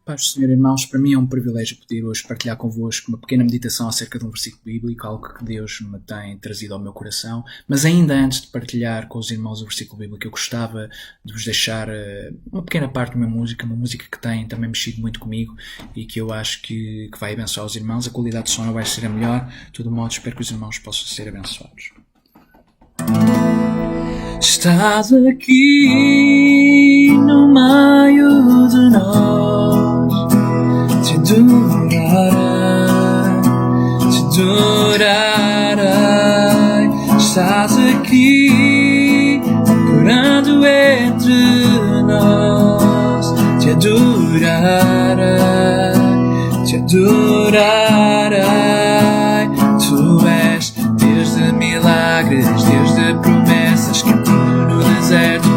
Paz do Senhor, irmãos, para mim é um privilégio poder hoje partilhar convosco uma pequena meditação acerca de um versículo bíblico, algo que Deus me tem trazido ao meu coração. Mas ainda antes de partilhar com os irmãos o versículo bíblico, eu gostava de vos deixar uma pequena parte da minha música, uma música que tem também mexido muito comigo e que eu acho que vai abençoar os irmãos. A qualidade de som não vai ser a melhor, de todo modo espero que os irmãos possam ser abençoados. Estás aqui no meio de nós, te adorarei. Estás aqui morando entre nós, te adorarei. Tu és Deus de milagres, Deus de promessas, caminho no deserto,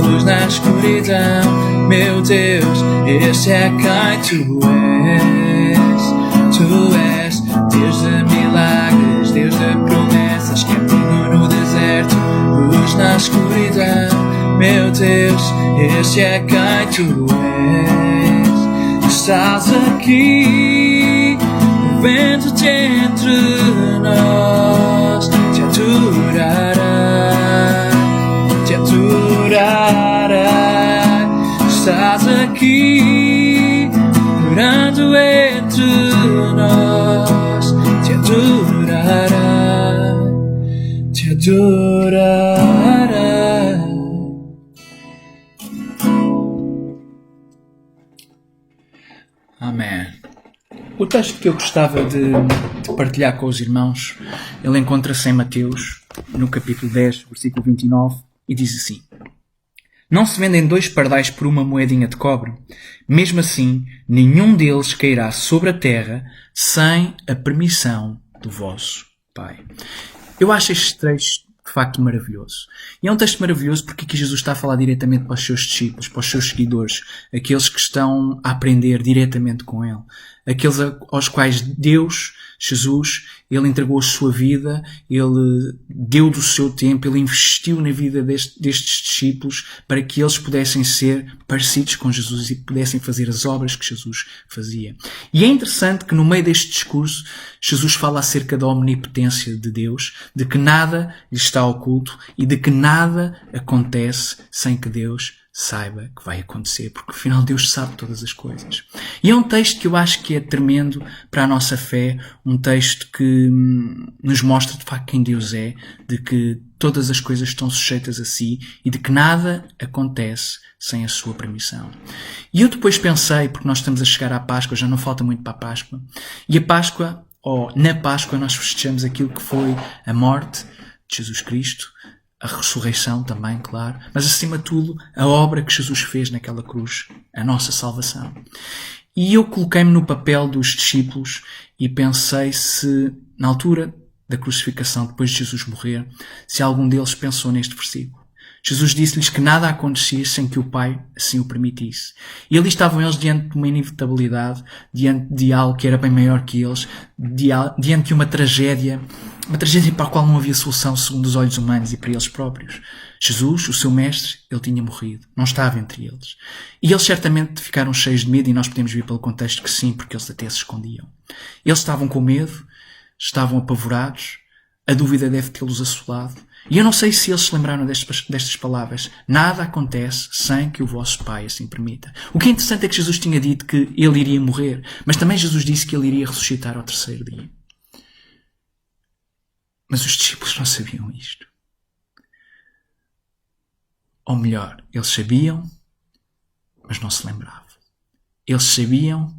luz na escuridão. Meu Deus, este é quem tu és. Tu és Deus de milagres, Deus de promessas, caminho no deserto, luz na escuridão. Meu Deus, este é quem tu és. Estás aqui, movendo-te entre nós, te adorarei. Estás aqui, morando entre nós, te adorarei. Amém. O texto que eu gostava de partilhar com os irmãos, ele encontra-se em Mateus, no capítulo 10, versículo 29, e diz assim: Não se vendem 2 pardais por uma moedinha de cobre? Mesmo assim, nenhum deles cairá sobre a terra sem a permissão do vosso Pai. Eu acho este texto de facto maravilhoso. E é um texto maravilhoso porque aqui Jesus está a falar diretamente para os seus discípulos, para os seus seguidores, aqueles que estão a aprender diretamente com Ele. Aqueles aos quais Deus, Jesus, Ele entregou a sua vida, Ele deu do seu tempo, Ele investiu na vida destes discípulos para que eles pudessem ser parecidos com Jesus e pudessem fazer as obras que Jesus fazia. E é interessante que no meio deste discurso, Jesus fala acerca da omnipotência de Deus, de que nada lhe está oculto e de que nada acontece sem que Deus saiba que vai acontecer, porque afinal Deus sabe todas as coisas. E é um texto que eu acho que é tremendo para a nossa fé, um texto que nos mostra de facto quem Deus é, de que todas as coisas estão sujeitas a si e de que nada acontece sem a sua permissão. E eu depois pensei, porque nós estamos a chegar à Páscoa, já não falta muito para a Páscoa, e a Páscoa, na Páscoa nós festejamos aquilo que foi a morte de Jesus Cristo, a ressurreição também, claro, mas acima de tudo a obra que Jesus fez naquela cruz, a nossa salvação. E eu coloquei-me no papel dos discípulos e pensei se, na altura da crucificação, depois de Jesus morrer, se algum deles pensou neste versículo. Jesus disse-lhes que nada acontecia sem que o Pai assim o permitisse. E ali estavam eles diante de uma inevitabilidade, diante de algo que era bem maior que eles, diante de uma tragédia para a qual não havia solução segundo os olhos humanos e para eles próprios. Jesus, o seu mestre, ele tinha morrido, não estava entre eles. E eles certamente ficaram cheios de medo, e nós podemos ver pelo contexto que sim, porque eles até se escondiam. Eles estavam com medo, estavam apavorados, a dúvida deve tê-los assolado. E eu não sei se eles se lembraram destas palavras. Nada acontece sem que o vosso Pai assim permita. O que é interessante é que Jesus tinha dito que ele iria morrer, mas também Jesus disse que ele iria ressuscitar ao 3º dia. Mas os discípulos não sabiam isto. Ou melhor, eles sabiam, mas não se lembravam. Eles sabiam,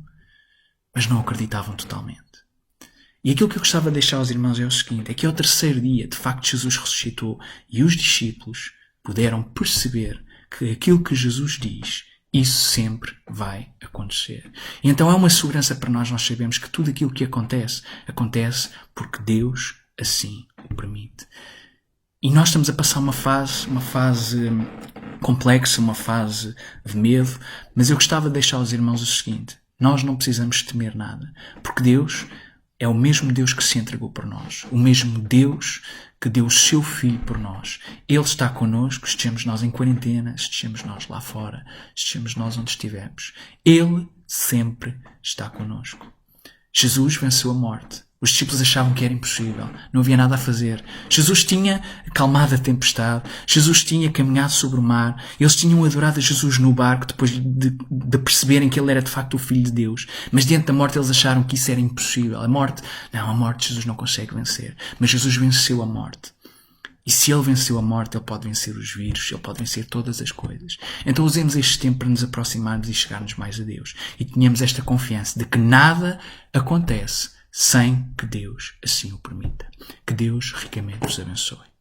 mas não acreditavam totalmente. E aquilo que eu gostava de deixar aos irmãos é o seguinte, é que ao 3º dia, de facto, Jesus ressuscitou e os discípulos puderam perceber que aquilo que Jesus diz, isso sempre vai acontecer. E então é uma segurança para nós sabemos que tudo aquilo que acontece porque Deus assim o permite. E nós estamos a passar uma fase complexa, uma fase de medo, mas eu gostava de deixar aos irmãos o seguinte, nós não precisamos temer nada, porque Deus é o mesmo Deus que se entregou por nós. O mesmo Deus que deu o seu Filho por nós. Ele está connosco, estejamos nós em quarentena, estejamos nós lá fora, estejamos nós onde estivermos. Ele sempre está connosco. Jesus venceu a morte. Os discípulos achavam que era impossível. Não havia nada a fazer. Jesus tinha acalmado a tempestade. Jesus tinha caminhado sobre o mar. Eles tinham adorado a Jesus no barco depois de perceberem que ele era de facto o Filho de Deus. Mas diante da morte eles acharam que isso era impossível. A morte Jesus não consegue vencer. Mas Jesus venceu a morte. E se ele venceu a morte, ele pode vencer os vírus, ele pode vencer todas as coisas. Então usemos este tempo para nos aproximarmos e chegarmos mais a Deus. E tenhamos esta confiança de que nada acontece sem que Deus assim o permita. Que Deus ricamente vos abençoe.